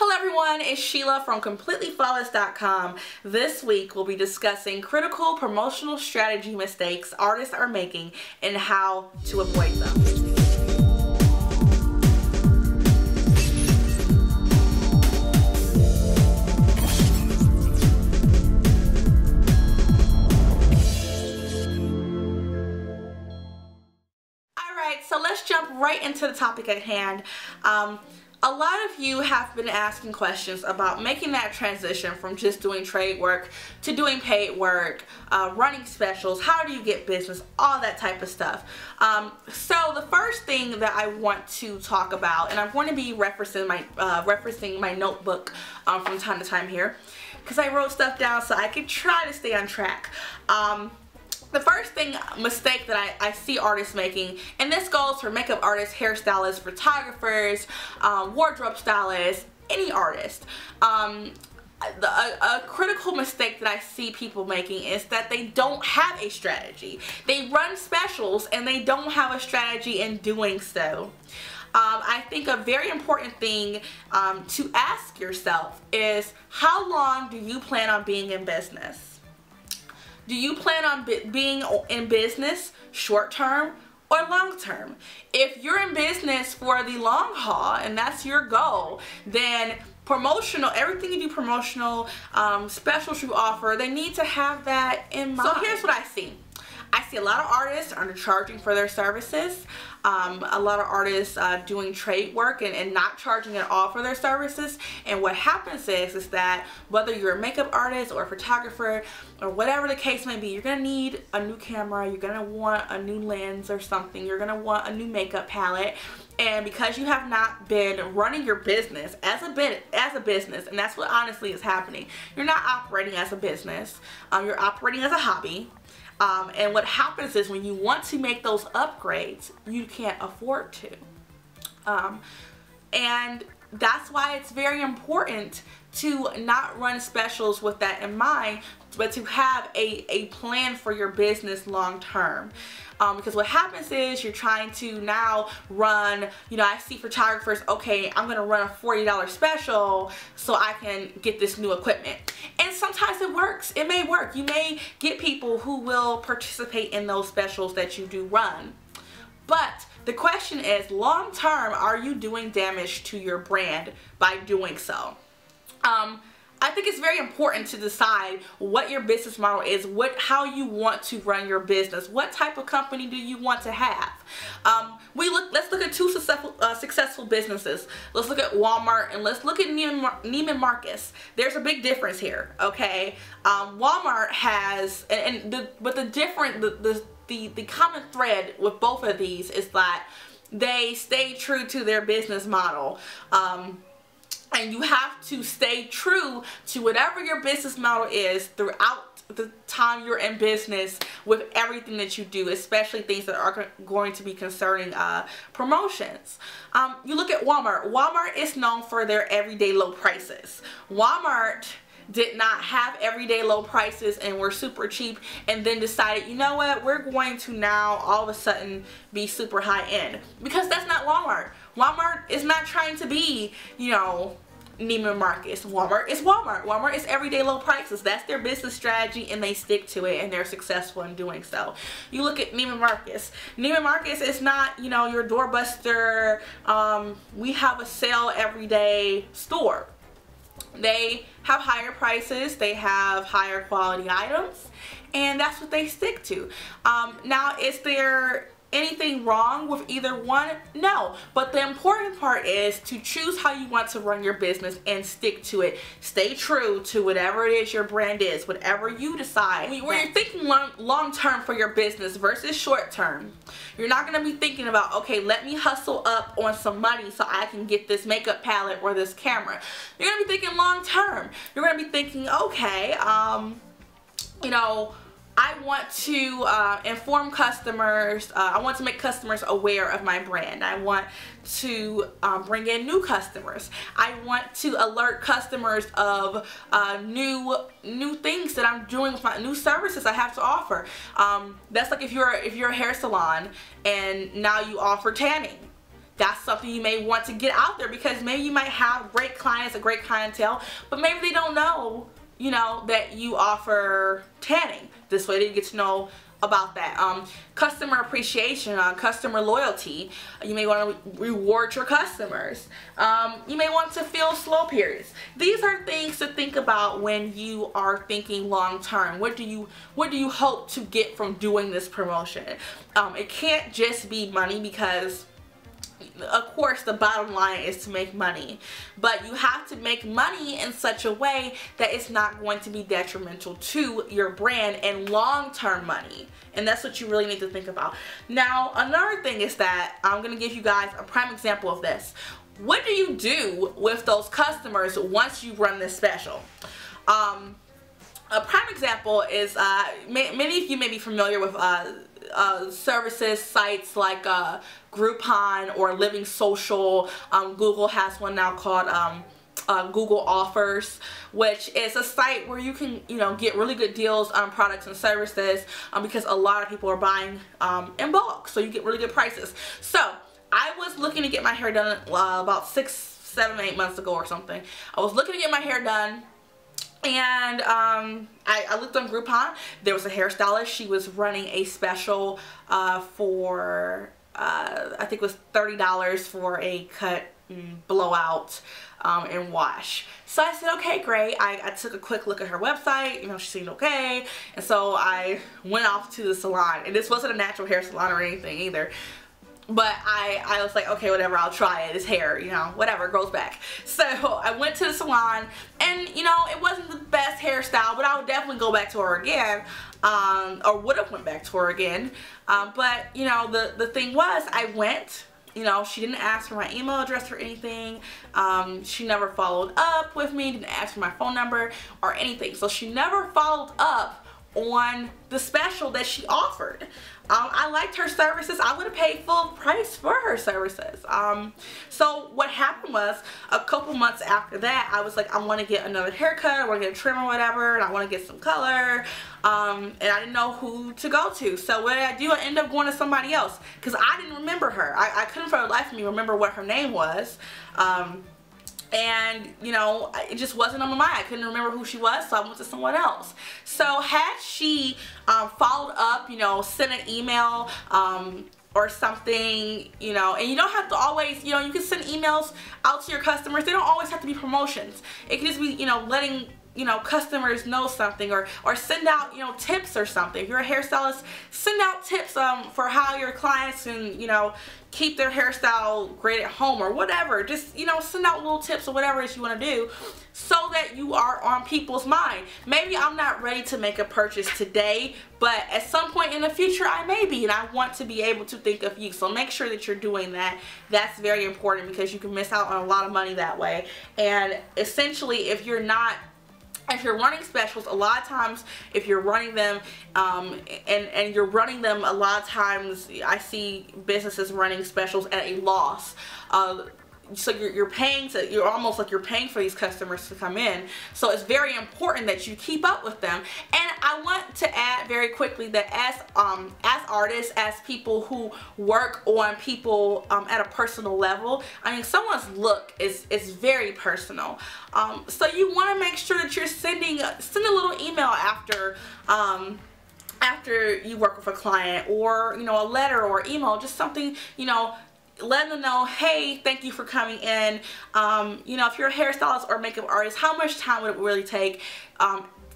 Hello everyone, it's Sheila from CompletelyFlawless.com. This week we'll be discussing critical promotional strategy mistakes artists are making and how to avoid them. Alright, so let's jump right into the topic at hand. A lot of you have been asking questions about making that transition from just doing trade work to doing paid work, running specials, how do you get business, all that type of stuff. So the first thing that I want to talk about, and I'm going to be referencing my notebook from time to time here, because I wrote stuff down so I could try to stay on track. The first mistake that I see artists making, and this goes for makeup artists, hairstylists, photographers, wardrobe stylists, any artist. A critical mistake that I see people making is that they don't have a strategy. They run specials and they don't have a strategy in doing so. I think a very important thing to ask yourself is, how long do you plan on being in business? Do you plan on being in business short term or long term? If you're in business for the long haul and that's your goal, then promotional, everything you do promotional, specials you offer, they need to have that in mind. So here's what I see. I see a lot of artists undercharging for their services. A lot of artists doing trade work and not charging at all for their services. And what happens is that whether you're a makeup artist or a photographer or whatever the case may be, you're going to need a new camera, you're going to want a new lens or something, you're going to want a new makeup palette. And because you have not been running your business as a business, and that's what honestly is happening, you're not operating as a business, you're operating as a hobby. And what happens is when you want to make those upgrades, you can't afford to. And that's why it's very important to not run specials with that in mind, but to have a plan for your business long term. Because what happens is you're trying to now run, I see photographers, okay, I'm going to run a $40 special so I can get this new equipment. And sometimes it works. It may work. You may get people who will participate in those specials that you do run. But the question is, long term, are you doing damage to your brand by doing so? I think it's very important to decide what your business model is, how you want to run your business, what type of company do you want to have. Let's look at two successful businesses. Let's look at Walmart and let's look at Neiman Marcus. There's a big difference here, okay? Walmart has, but the common thread with both of these is that they stay true to their business model. And you have to stay true to whatever your business model is throughout the time you're in business with everything that you do, especially things that are going to be concerning promotions. You look at Walmart. Walmart is known for their everyday low prices. Walmart did not have everyday low prices and were super cheap and then decided, you know what, we're going to now all of a sudden be super high end. Because that's not Walmart. Walmart is not trying to be, Neiman Marcus. Walmart is Walmart. Walmart is everyday low prices. That's their business strategy and they stick to it and they're successful in doing so. You look at Neiman Marcus. Neiman Marcus is not, your doorbuster, we have a sale everyday store. They have higher prices, they have higher quality items, and that's what they stick to. Now, is there anything wrong with either one? No, but the important part is to choose how you want to run your business and stick to it. Stay true to whatever it is your brand is, whatever you decide. When you're thinking long term for your business versus short term, you're not going to be thinking about, okay, let me hustle up on some money so I can get this makeup palette or this camera. You're going to be thinking long term. You're going to be thinking, okay, I want to inform customers, I want to make customers aware of my brand. I want to bring in new customers. I want to alert customers of new things that I'm doing with my new services I have to offer. That's like if you're a hair salon and now you offer tanning. that's something you may want to get out there, because maybe you might have great clients, a great clientele, but maybe they don't know, you know, that you offer tanning. This way they get to know about that. Customer appreciation, customer loyalty. You may want to reward your customers. You may want to fill slow periods. These are things to think about when you are thinking long term. What do you hope to get from doing this promotion? It can't just be money, because of course the bottom line is to make money, but you have to make money in such a way that it's not going to be detrimental to your brand and long-term money. And that's what you really need to think about. Now, another thing is that I'm going to give you guys a prime example of this. What do you do with those customers once you run this special? A prime example is, many of you may be familiar with services, sites like Groupon or Living Social. Google has one now called Google Offers, which is a site where you can, you know, get really good deals on products and services, because a lot of people are buying in bulk, so you get really good prices. So I was looking to get my hair done about 6, 7, 8 months ago or something. I was looking to get my hair done, and I looked on Groupon. There was a hairstylist. She was running a special for I think it was $30 for a cut, blowout, and wash. So I said, okay, great. I took a quick look at her website. You know, she seemed okay, and so I went off to the salon. And this wasn't a natural hair salon or anything either, but I was like, okay, whatever, I'll try it. It's hair, you know, whatever, it grows back. So I went to the salon, and, you know, it wasn't the best hairstyle, but I would definitely go back to her again, or would have went back to her again. But, you know, the thing was, I went, you know, she didn't ask for my email address or anything. She never followed up with me, didn't ask for my phone number or anything. So she never followed up on the special that she offered. I liked her services. I would have paid full price for her services. So what happened was, a couple months after that, I was like, I want to get another haircut, I want to get a trim or whatever, and I want to get some color, and I didn't know who to go to. So what did I do? I ended up going to somebody else, because I didn't remember her. I couldn't for the life of me remember what her name was. And, you know, it just wasn't on my mind. I couldn't remember who she was, so I went to someone else. So had she followed up, you know, sent an email or something, you know, and you don't have to always, you know, you can send emails out to your customers. They don't always have to be promotions. It can just be, you know, letting, you know, customers know something, or send out, you know, tips or something. If you're a hairstylist, send out tips for how your clients can, you know, keep their hairstyle great at home or whatever. Just, you know, send out little tips or whatever it is you want to do, so that you are on people's mind. Maybe I'm not ready to make a purchase today, but at some point in the future I may be, and I want to be able to think of you. So make sure that you're doing that. That's very important, because you can miss out on a lot of money that way. And essentially, if you're running specials, a lot of times, if you're running them, and you're running them, a lot of times I see businesses running specials at a loss. So you're almost like you're paying for these customers to come in. So it's very important that you keep up with them. And I want to add very quickly that as artists, as people who work on people at a personal level, I mean, someone's look is very personal. So you want to make sure that you're send a little email after you work with a client, or, you know, a letter or email, just something, you know, letting them know, hey, thank you for coming in. You know, if you're a hairstylist or makeup artist, how much time would it really take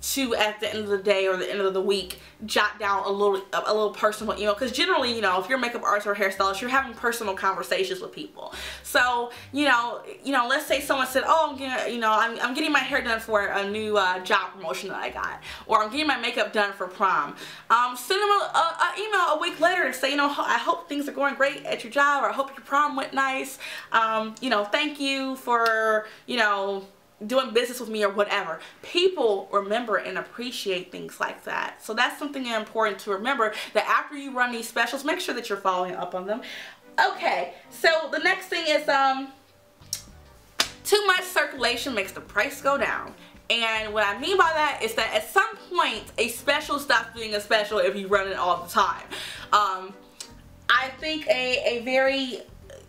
to, at the end of the day or the end of the week, jot down a little personal email? Because generally, you know, if you're a makeup artist or a hairstylist, you're having personal conversations with people. So, you know, let's say someone said, oh, I'm getting my hair done for a new job promotion that I got, or I'm getting my makeup done for prom. Send them an email a week later and say, you know, I hope things are going great at your job, or I hope your prom went nice. You know, thank you for, you know, doing business with me, or whatever. People remember and appreciate things like that. So that's something important to remember, that after you run these specials, make sure that you're following up on them. Okay, so the next thing is too much circulation makes the price go down. And what I mean by that is that at some point a special stops being a special if you run it all the time. I think a very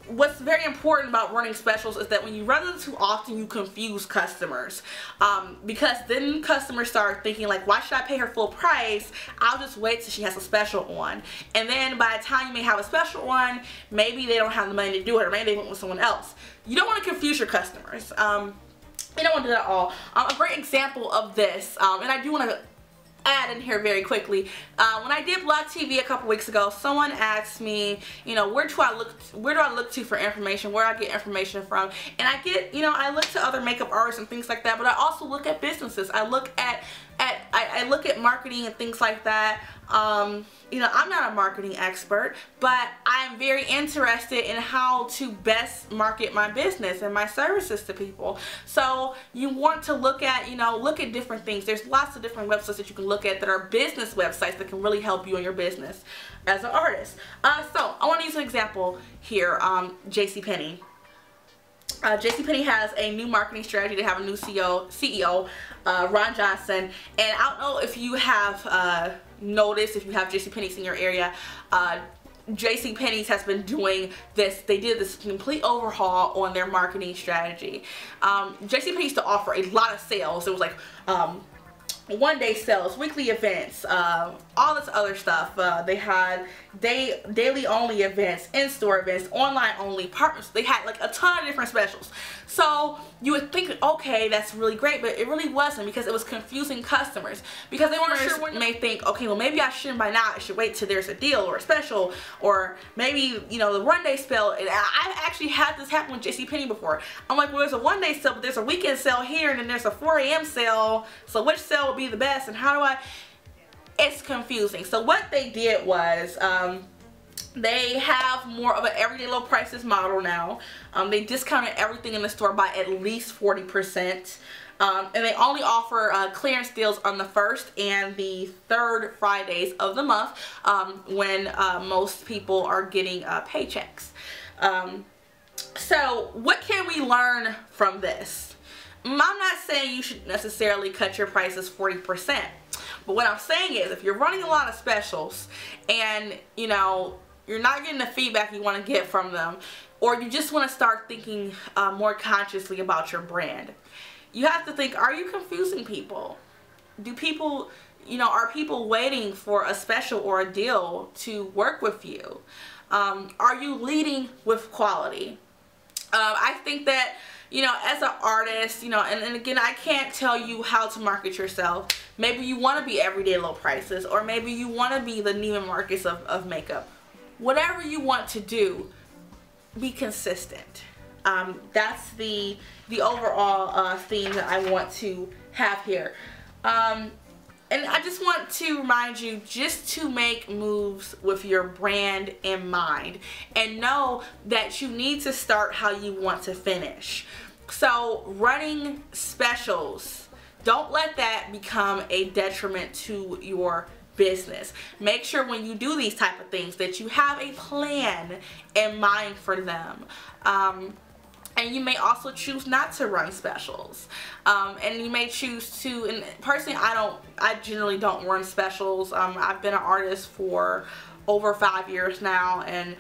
what's very important about running specials is that when you run them too often, you confuse customers, because then customers start thinking like, why should I pay her full price? I'll just wait till she has a special on. And then by the time you may have a special on, maybe they don't have the money to do it, or maybe they went with someone else. You don't want to confuse your customers. You don't want to do that at all. A great example of this, and I do want to add in here very quickly. When I did Blog TV a couple weeks ago, someone asked me, you know, where do I look to for information, where I get information from, and I get, you know, I look to other makeup artists and things like that, but I also look at businesses. I look at I look at marketing and things like that. You know, I'm not a marketing expert, but I'm very interested in how to best market my business and my services to people. So you want to look at, you know, look at different things. There's lots of different websites that you can look at that are business websites that can really help you in your business as an artist. So I want to use an example here, JCPenney. JCPenney has a new marketing strategy. They have a new CEO, Ron Johnson, and I don't know if you have noticed, if you have JCPenney's in your area, JCPenney's has been doing this. They did this complete overhaul on their marketing strategy. JCPenney used to offer a lot of sales. It was like one-day sales, weekly events, all this other stuff. They had daily only events, in-store events, online only, partners. They had like a ton of different specials. So you would think, okay, that's really great, but it really wasn't, because it was confusing customers, because they weren't sure. May think, okay, well, maybe I shouldn't buy now. I should wait till there's a deal or a special, or maybe, you know, the one-day sale. And I actually had this happen with JCPenney before. I'm like, well, there's a one-day sale, but there's a weekend sale here, and then there's a 4 a.m. sale. So which sale would be the best, and how do I? It's confusing. So what they did was, they have more of an everyday low prices model now. They discounted everything in the store by at least 40%. And they only offer clearance deals on the 1st and the 3rd Fridays of the month, when most people are getting paychecks. So what can we learn from this? I'm not saying you should necessarily cut your prices 40%. But what I'm saying is, if you're running a lot of specials and, you know, you're not getting the feedback you want to get from them, or you just want to start thinking more consciously about your brand, you have to think, are you confusing people? Do people, you know, are people waiting for a special or a deal to work with you? Are you leading with quality? I think that, you know, as an artist, you know, and again, I can't tell you how to market yourself. Maybe you want to be everyday low prices, or maybe you want to be the Neiman Marcus of makeup. Whatever you want to do, be consistent. That's the overall theme that I want to have here. And I just want to remind you just to make moves with your brand in mind, and know that you need to start how you want to finish. So running specials, don't let that become a detriment to your business. Make sure when you do these type of things that you have a plan in mind for them. And you may also choose not to run specials. And you may choose to, and personally I generally don't run specials. I've been an artist for over 5 years now, and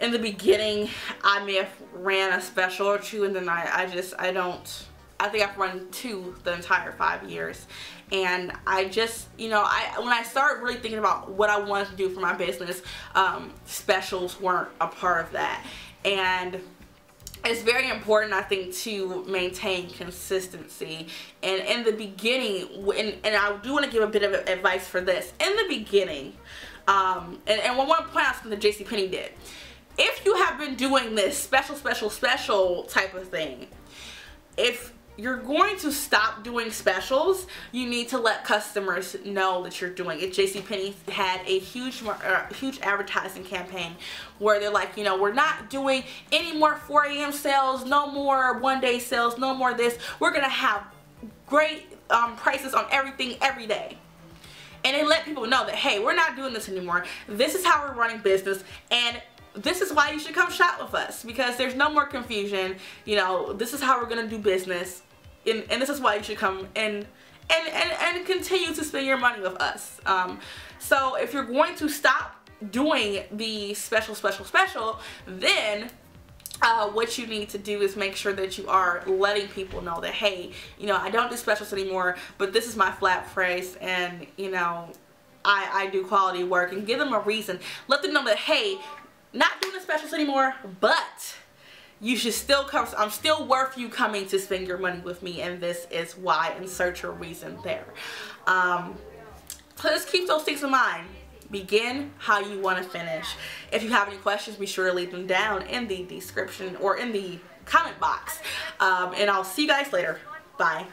in the beginning I may have ran a special or two, and then I think I've run 2 the entire 5 years. And I just, you know, when I started really thinking about what I wanted to do for my business, specials weren't a part of that. And it's very important, I think, to maintain consistency. And in the beginning, and I do want to give a bit of advice for this. In the beginning, and I want to point out something that JCPenney did. If you have been doing this special type of thing, if you're going to stop doing specials, you need to let customers know that you're doing it. JCPenney had a huge advertising campaign where they're like, you know, we're not doing any more 4 a.m. sales, no more one-day sales, no more this. We're going to have great prices on everything every day. And they let people know that, hey, we're not doing this anymore. This is how we're running business, and this is why you should come shop with us, because there's no more confusion. You know, this is how we're going to do business. And this is why you should come and continue to spend your money with us. So if you're going to stop doing the special, then what you need to do is make sure that you are letting people know that, hey, you know, I don't do specials anymore, but this is my flat price, and you know, I do quality work, and give them a reason. Let them know that, hey, not doing the specials anymore, but you should still come. I'm still worth you coming to spend your money with me, and this is why. Insert your reason there. So just keep those things in mind. Begin how you want to finish. If you have any questions, be sure to leave them down in the description or in the comment box. And I'll see you guys later. Bye.